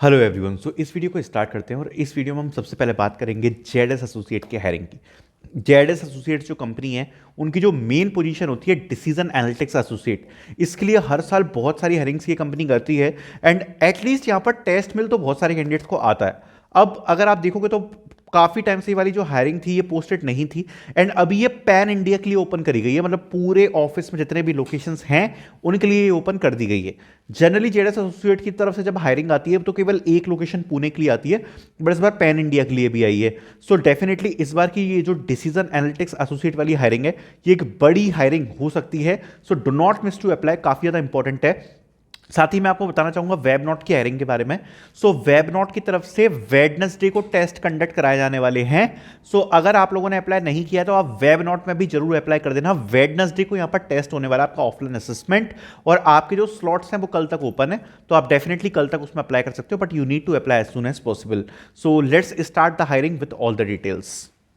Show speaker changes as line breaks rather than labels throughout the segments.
Hello everyone. सो इस video को start करते हैं और इस वीडियो में हम सबसे पहले बात करेंगे जेडएस एसोसिएट के हायरिंग की। जेडएस एसोसिएट्स जो कंपनी है उनकी जो मेन पोजीशन होती है डिसीजन एनालिटिक्स एसोसिएट, इसके लिए हर साल बहुत सारी हायरिंग्स ये कंपनी करती है एंड एटलीस्ट यहाँ पर टेस्ट मिल तो बहुत सारे कैंडिडेट्स को आता है। अब अगर आप देखोगे तो काफ़ी टाइम से ये वाली जो हायरिंग थी ये पोस्टेड नहीं थी एंड अभी ये पैन इंडिया के लिए ओपन करी गई है, मतलब पूरे ऑफिस में जितने भी लोकेशंस हैं उनके लिए ये ओपन कर दी गई है। जनरली जेडएस एसोसिएट की तरफ से जब हायरिंग आती है तो केवल एक लोकेशन पुणे के लिए आती है, बट इस बार पैन इंडिया के लिए भी आई है। सो डेफिनेटली इस बार की ये जो डिसीजन एनालिटिक्स एसोसिएट वाली हायरिंग है ये एक बड़ी हायरिंग हो सकती है। So do not miss to apply, काफ़ी ज़्यादा इंपॉर्टेंट है। साथ ही मैं आपको बताना चाहूंगा वेबनॉट की हायरिंग के बारे में। सो वेबनॉट की तरफ से वेडनेसडे को टेस्ट कंडक्ट कराए जाने वाले हैं। सो अगर आप लोगों ने अप्लाई नहीं किया तो आप वेबनॉट में भी जरूर अप्लाई कर देना। वेडनेसडे को यहां पर टेस्ट होने वाला है आपका ऑफलाइन असेसमेंट, और आपके जो स्लॉट्स हैं वो कल तक ओपन है, तो आप डेफिनेटली कल तक उसमें अप्लाई कर सकते हो, but you need to apply as soon as possible. So let's start the hiring with all the details.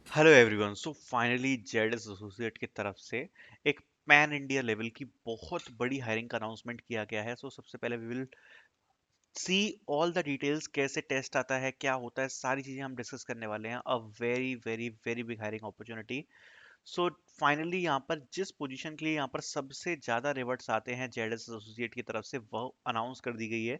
Hello everyone. So finally ZS associate की तरफ से एक पैन इंडिया लेवल की बहुत बड़ी हायरिंग का अनाउंसमेंट किया गया है। सो सबसे पहले we will see all the details, कैसे टेस्ट आता है, क्या होता है, सारी चीजें हम डिस्कस करने वाले हैं। A very very very big hiring opportunity. So finally यहाँ पर जिस पोजीशन के लिए यहाँ पर सबसे ज्यादा रिवर्ट्स आते हैं जेडएस एसोसिएट की तरफ से, वह अनाउंस कर दी गई है,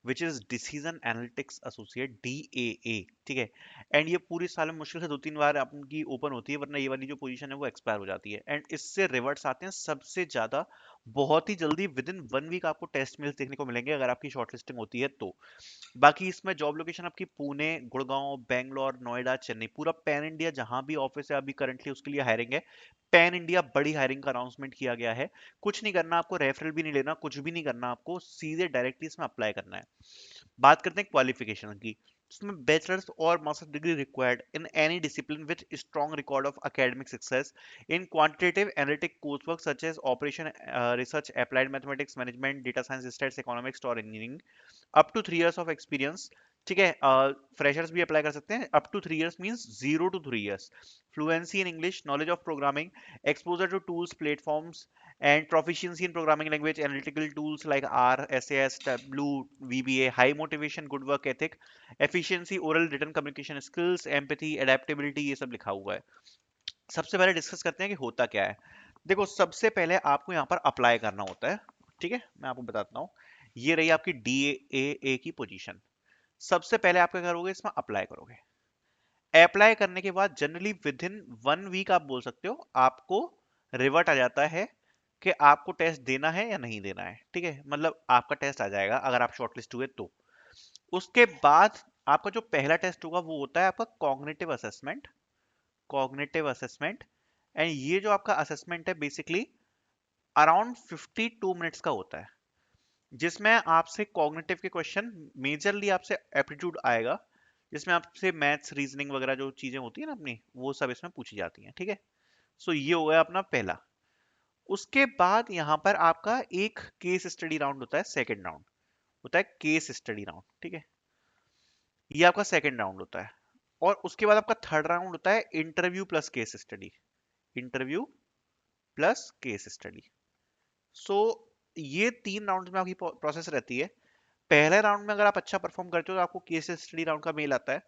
which is decision analytics associate, DAA। ठीक है। एंड ये पूरी साल में मुश्किल से 2-3 बार आपकी ओपन होती है, वरना ये वाली जो पोजीशन है वो एक्सपायर हो जाती है। एंड इससे रिवर्ट्स आते हैं सबसे ज्यादा बहुत ही जल्दी, विद इन 1 वीक आपको टेस्ट मेल्स देखने को मिलेंगे अगर आपकी शॉर्टलिस्टिंग होती है तो। बाकी इसमें जॉब लोकेशन आपकी पुणे, गुड़गांव, बेंगलोर, नोएडा, चेन्नई, पूरा पैन इंडिया जहां भी ऑफिस है अभी करंटली उसके लिए हायरिंग है। पैन इंडिया बड़ी हायरिंग का अनाउंसमेंट किया गया है। कुछ नहीं करना आपको, रेफरल भी नहीं लेना, कुछ भी नहीं करना आपको, सीधे डायरेक्टली इसमें अप्लाई करना है। बात करते हैं क्वालिफिकेशन की। इसमें बैचलर्स और master degree required in any discipline with strong record of academic success in quantitative analytic coursework such as operation, research, applied mathematics, management, data science, stats, economics और engineering, up to 3 years of experience. ठीक है। Freshers भी apply कर सकते हैं। Up to 3 years means 0 to 3 years. Fluency in English, knowledge of programming, exposure to tools, platforms and proficiency in programming language, analytical tools like R, SAS, Tableau, VBA, high motivation, good work ethic, efficiency, oral written communication skills, empathy, adaptability, ये सब लिखा हुआ है। सबसे पहले discuss करते हैं कि होता क्या है। देखो, सबसे पहले आपको यहाँ पर अप्लाई करना होता है। ठीक है, मैं आपको बताता हूँ। ये रही आपकी DAA की पोजीशन। सबसे पहले आप क्या करोगे, इसमें अप्लाई करोगे। अप्लाई करने के बाद जनरली विद इन 1 वीक आप बोल सकते हो आपको रिवर्ट आ जाता है कि आपको टेस्ट देना है या नहीं देना है। ठीक है, मतलब आपका टेस्ट आ जाएगा अगर आप शॉर्टलिस्ट हुए तो। उसके बाद आपका जो पहला टेस्ट होगा वो होता है आपका cognitive assessment. Cognitive assessment. And ये जो आपका असेसमेंट है बेसिकली अराउंड 52 मिनट्स का होता है, जिसमें आपसे कॉग्निटिव के क्वेश्चन, मेजरली आपसे एप्टीट्यूड आएगा, जिसमें आपसे मैथ्स, रीजनिंग वगैरह जो चीजें होती है ना अपनी, वो सब इसमें पूछी जाती हैं। ठीक है। सो ये हो गया अपना पहला। उसके बाद यहाँ पर आपका एक केस स्टडी राउंड होता है, सेकंड राउंड होता है केस स्टडी राउंड। ठीक है, ये आपका सेकंड राउंड होता है। और उसके बाद आपका थर्ड राउंड होता है interview plus case study. Interview plus case study. So ये 3 राउंड में आपकी प्रोसेस रहती है। पहले राउंड में अगर आप अच्छा परफॉर्म करते हो तो आपको केस स्टडी राउंड का मेल आता है,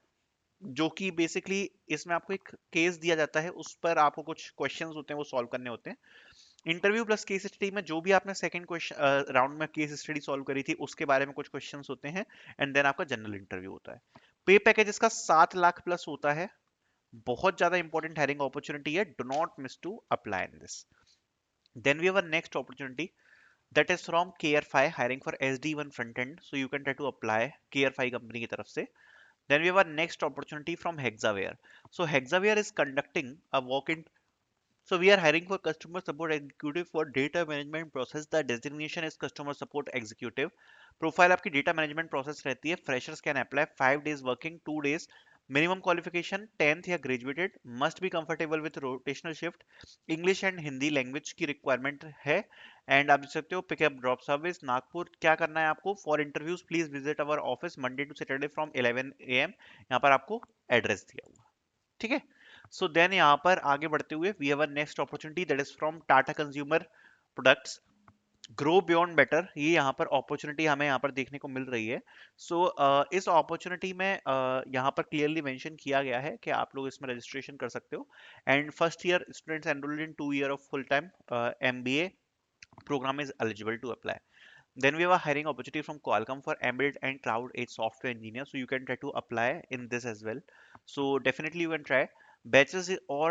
जो कि बेसिकली इसमें आपको एक केस दिया जाता है, उस पर आपको कुछ क्वेश्चंस होते हैं वो सॉल्व करने होते हैं। इंटरव्यू प्लस केस स्टडी में जो भी आपने सेकंड क्वेश्चन राउंड में केस स्टडी सॉल्व करी थी उसके बारे में कुछ क्वेश्चंस होते हैं, एंड देन आपका जनरल इंटरव्यू होता है। पे पैकेज इसका 7 लाख प्लस होता है। बहुत ज्यादा इंपॉर्टेंट हायरिंग अपॉर्चुनिटी है, do not miss to apply in this. Then we have a next opportunity, that is from Care5, hiring for SD1 front end, so you can try to apply Care5 company की तरफ से। Then we have our next opportunity from Hexaware. So Hexaware is conducting a walk-in. So we are hiring for customer support executive for data management process. The designation is customer support executive. Profile आपकी data management process रहती है। Freshers can apply 5 days working, 2 days. Minimum qualification 10th या graduated. Must be comfortable with rotational shift. English and Hindi language की requirement है। And आप देख सकते हो पिकअप ड्रॉप सर्विस नागपुर। क्या करना है आपको, for interviews please visit our office Monday to Saturday from 11 AM। यहाँ पर आपको एड्रेस दिया हुआ। ठीक है। सो देन यहाँ पर आगे बढ़ते हुए we have a next opportunity that is from Tata consumer products. Grow beyond better, ये यहाँ पर अपॉर्चुनिटी हमें यहाँ पर देखने को मिल रही है। सो इस अपॉर्चुनिटी में यहाँ पर क्लियरली मेंशन किया गया है कि आप लोग इसमें रजिस्ट्रेशन कर सकते हो। And first year students enrolled in 2 year of full time MBA program is eligible to apply. Then we have a hiring opportunity from Qualcomm for embedded and cloud edge software engineer. So you can try to apply in this as well. So definitely you can try. Bachelor's or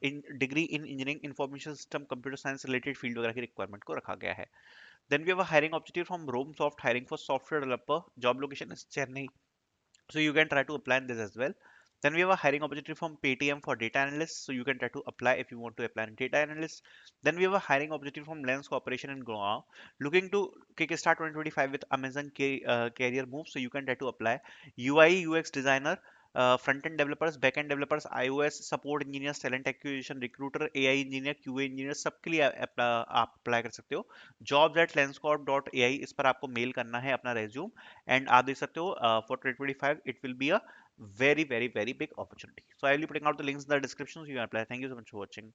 in degree in engineering information system computer science related field वगैरह की requirement को रखा गया है. Then we have a hiring opportunity from Romesoft hiring for software developer. Job location is Chennai. So you can try to apply in this as well. Then we have a hiring opportunity from Paytm for data analyst. So you can try to apply if you want to apply in data analyst. Then we have a hiring opportunity from Lens Corporation in Goa, looking to kickstart 2025 with Amazon career move. So you can try to apply. UI UX designer, front-end developers, back-end developers, iOS support engineers, talent acquisition recruiter, AI engineer, QA engineer, सबके लिए आप apply कर सकते हो. jobs@lenscorp.ai इस पर आपको mail करना है अपना रेज्यूम. एंड आप देख सकते हो for 2025 it will be a very very very big opportunity. So I will be putting out the links in the description so you can apply. Thank you so much for watching.